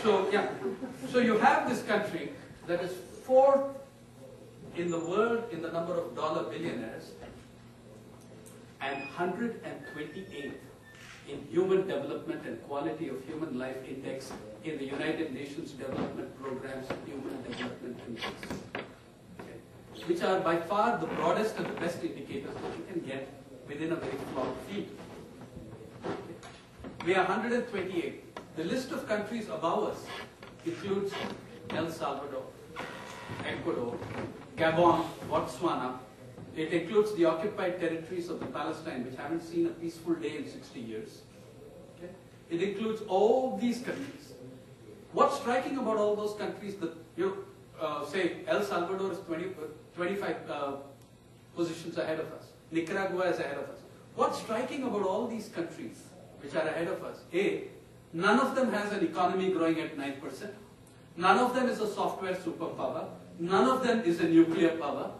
So yeah, so you have this country that is fourth in the world in the number of dollar billionaires and 128th in human development and quality of human life index in the United Nations Development Program's Human Development Index, okay, which are by far the broadest and the best indicators that you can get within a very flawed field. We are 128. The list of countries above us includes El Salvador, Ecuador, Gabon, Botswana. It includes the occupied territories of the Palestine, which haven't seen a peaceful day in 60 years. Okay? It includes all these countries. What's striking about all those countries? That say El Salvador is 25 positions ahead of us. Nicaragua is ahead of us. What's striking about all these countries which are ahead of us? A, none of them has an economy growing at 9%. None of them is a software superpower. None of them is a nuclear power.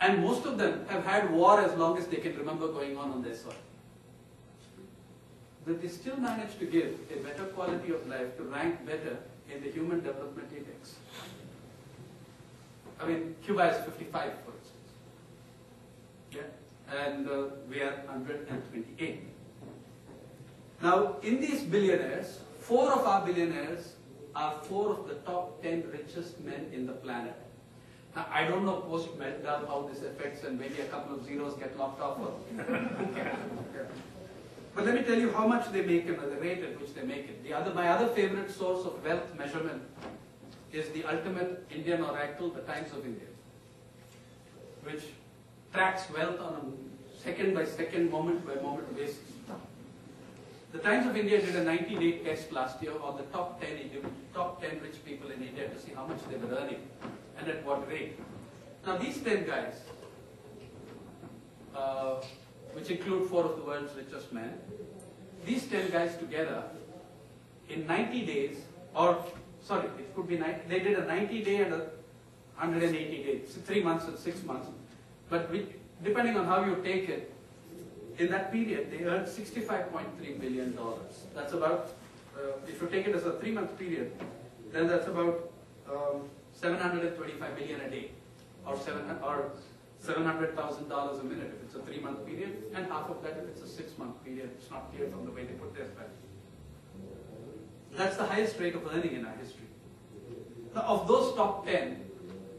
And most of them have had war as long as they can remember going on their soil. But they still manage to give a better quality of life, to rank better in the Human Development Index. I mean, Cuba is 55, for instance. Yeah? And we are 128. Now, in these billionaires, 4 of our billionaires are 4 of the top 10 richest men in the planet. Now, I don't know post-meltdown how this affects, and maybe a couple of zeros get knocked off. But let me tell you how much they make and the rate at which they make it. My other favorite source of wealth measurement is the ultimate Indian oracle, the Times of India, which tracks wealth on a second-by-second, moment-by-moment basis. The Times of India did a 90-day test last year on the top 10 rich people in India to see how much they were earning and at what rate. Now these 10 guys, which include 4 of the world's richest men, these 10 guys together in 90 days, or sorry, it could be 90, they did a 90-day and a 180 days, 3 months and 6 months, but depending on how you take it, in that period, they earned $65.3 billion. That's about, if you take it as a 3-month period, then that's about $725 million a day, or $700,000 a minute if it's a 3-month period, and half of that if it's a 6-month period. It's not clear from the way they put their spend. That's the highest rate of earning in our history. Now, of those top 10,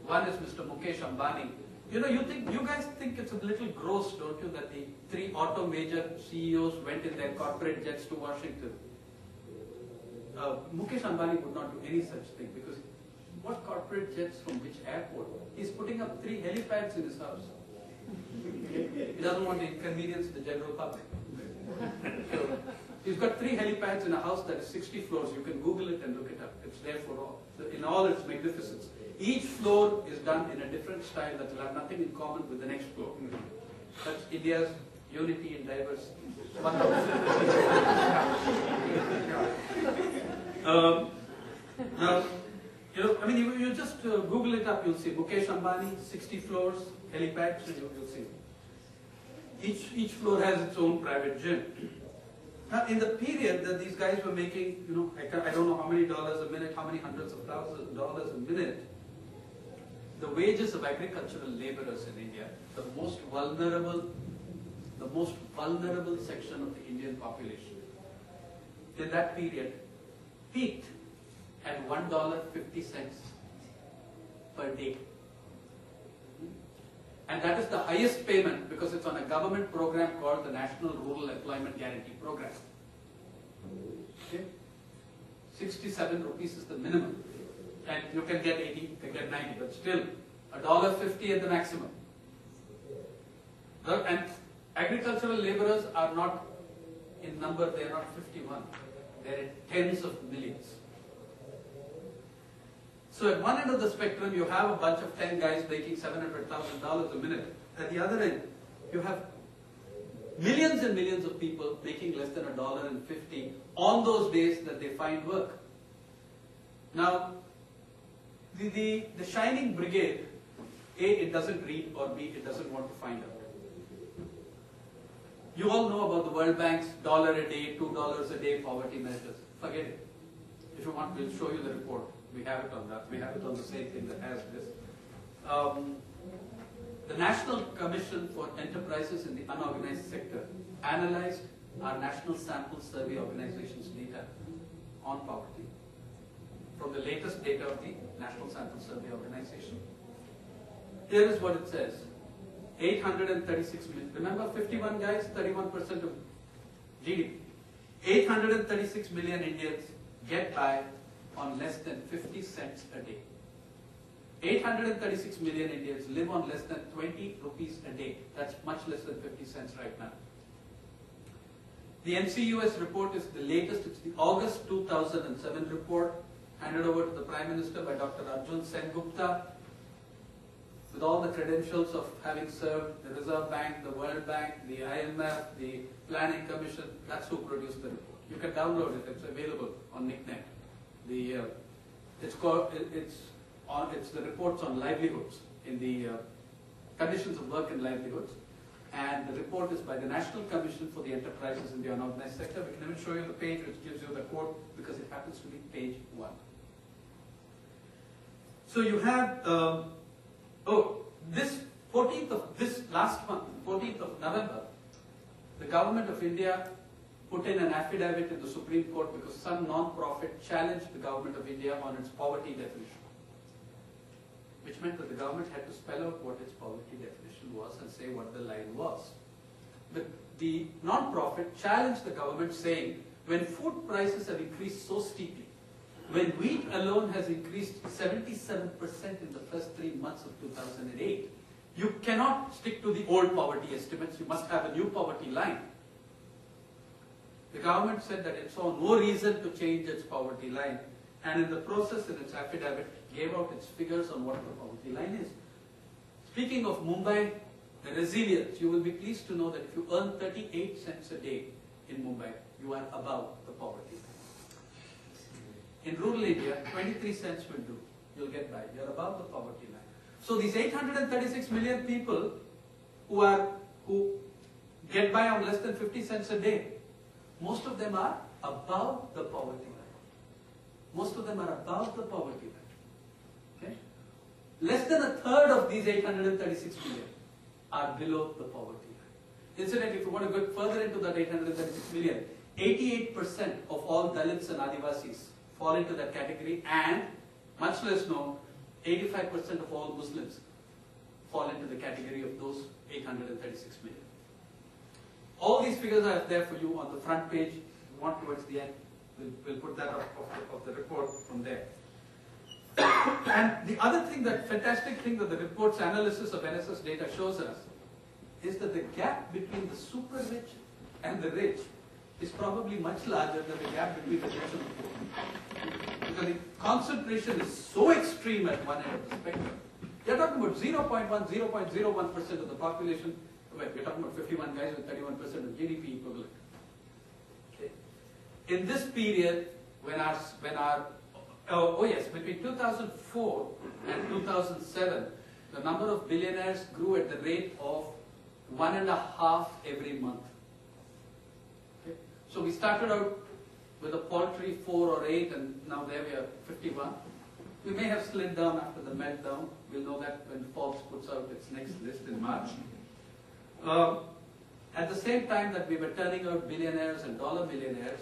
one is Mr. Mukesh Ambani. You guys think it's a little gross, don't you, that the 3 auto major CEOs went in their corporate jets to Washington? Mukesh Ambani would not do any such thing, because what corporate jets from which airport? He's putting up 3 helipads in his house. He doesn't want to inconvenience the general public. So, he's got 3 helipads in a house that is 60 floors. You can Google it and look it up. It's there for all, in all its magnificence. Each floor is done in a different style that will have nothing in common with the next floor. That's India's unity in diversity. Now, you just Google it up, you'll see Mukesh Ambani, 60 floors, helipads, and you'll see. Each floor has its own private gym. Now, in the period that these guys were making, I don't know how many dollars a minute, how many hundreds of thousands of dollars a minute, the wages of agricultural laborers in India, the most vulnerable section of the Indian population, in that period, peaked at $1.50 per day. And that is the highest payment because it's on a government program called the National Rural Employment Guarantee Program. Okay? 67 rupees is the minimum. And you can get 80, you can get 90, but still $1.50 at the maximum. And agricultural laborers are not in number, they are not 51. They are in tens of millions. So at one end of the spectrum, you have a bunch of 10 guys making $700,000 a minute. At the other end, you have millions and millions of people making less than $1.50 on those days that they find work. Now, the shining brigade, A, it doesn't read, or B, it doesn't want to find out. You all know about the World Bank's $1 a day, $2 a day poverty measures. Forget it. If you want, we'll show you the report. We have it on that. We have it on the same thing that has this. The National Commission for Enterprises in the Unorganized Sector analyzed our National Sample Survey Organization's data on poverty from the latest data of the National Sample Survey Organization. Here is what it says. 836 million. Remember 51 guys, 31% of GDP. 836 million Indians get by on less than 50 cents a day. 836 million Indians live on less than 20 rupees a day. That's much less than 50 cents right now. The NCUS report is the latest. It's the August 2007 report handed over to the Prime Minister by Dr. Arjun Sengupta with all the credentials of having served the Reserve Bank, the World Bank, the IMF, the Planning Commission. That's who produced the report. You can download it. It's available on NICNET. It's the reports on livelihoods, in the conditions of work and livelihoods. And the report is by the National Commission for the Enterprises in the Unorganized Sector. We can even show you the page which gives you the quote because it happens to be page 1. So you have, this last month, 14th of November, the government of India put in an affidavit in the Supreme Court because some non-profit challenged the government of India on its poverty definition, which meant that the government had to spell out what its poverty definition was and say what the line was. The non-profit challenged the government saying, when food prices have increased so steeply, when wheat alone has increased 77% in the first 3 months of 2008, you cannot stick to the old poverty estimates, you must have a new poverty line. The government said that it saw no reason to change its poverty line, and in the process, in its affidavit, gave out its figures on what the poverty line is. Speaking of Mumbai, the resilience, you will be pleased to know that if you earn 38 cents a day in Mumbai, you are above the poverty line. In rural India, 23 cents will do. You'll get by. You're above the poverty line. So these 836 million people who get by on less than 50 cents a day, most of them are above the poverty line. Most of them are above the poverty line. Okay? Less than a third of these 836 million are below the poverty line. Incidentally, if you want to go further into that 836 million, 88% of all Dalits and Adivasis fall into that category, and much less known, 85% of all Muslims fall into the category of those 836 million. All these figures are there for you on the front page. If you want towards the end, we'll put that up of the report from there. And the other thing, that fantastic thing that the report's analysis of NSS data shows us is that the gap between the super rich and the rich is probably much larger than the gap between the rich and the poor. Because the concentration is so extreme at one end of the spectrum. You're talking about 0.01% of the population. We're talking about 51 guys with 31% of GDP equivalent. Okay. In this period, between 2004 and 2007, the number of billionaires grew at the rate of 1.5 every month. Okay. So we started out with a paltry 4 or 8, and now there we are 51. We may have slid down after the meltdown. We'll know that when Forbes puts out its next list in March. At the same time that we were turning out billionaires and dollar millionaires,